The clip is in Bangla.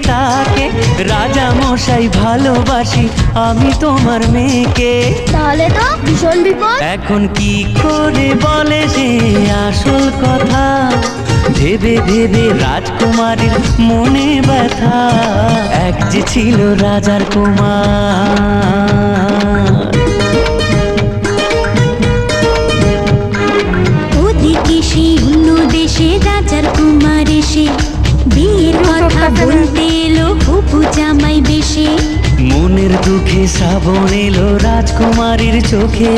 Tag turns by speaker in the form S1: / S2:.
S1: তাকে, রাজা মশাই ভালোবাসি আমি তোমার মেয়েকে।
S2: তাহলে তো ভীষণ বিপদ।
S1: এখন কি করে বলে সে আসল কথা, ভেবে ভেবে রাজকুমারীর মনে ব্যথা। এক যে ছিল রাজার কুমার।
S3: ওদিকে সেই অন্য দেশে রাজার কুমার এসে বিয়ের কথা বলতে এলো হবু জামাই বেশে।
S1: মনের দুঃখে শ্রাবণ এলো রাজকুমারীর চোখে।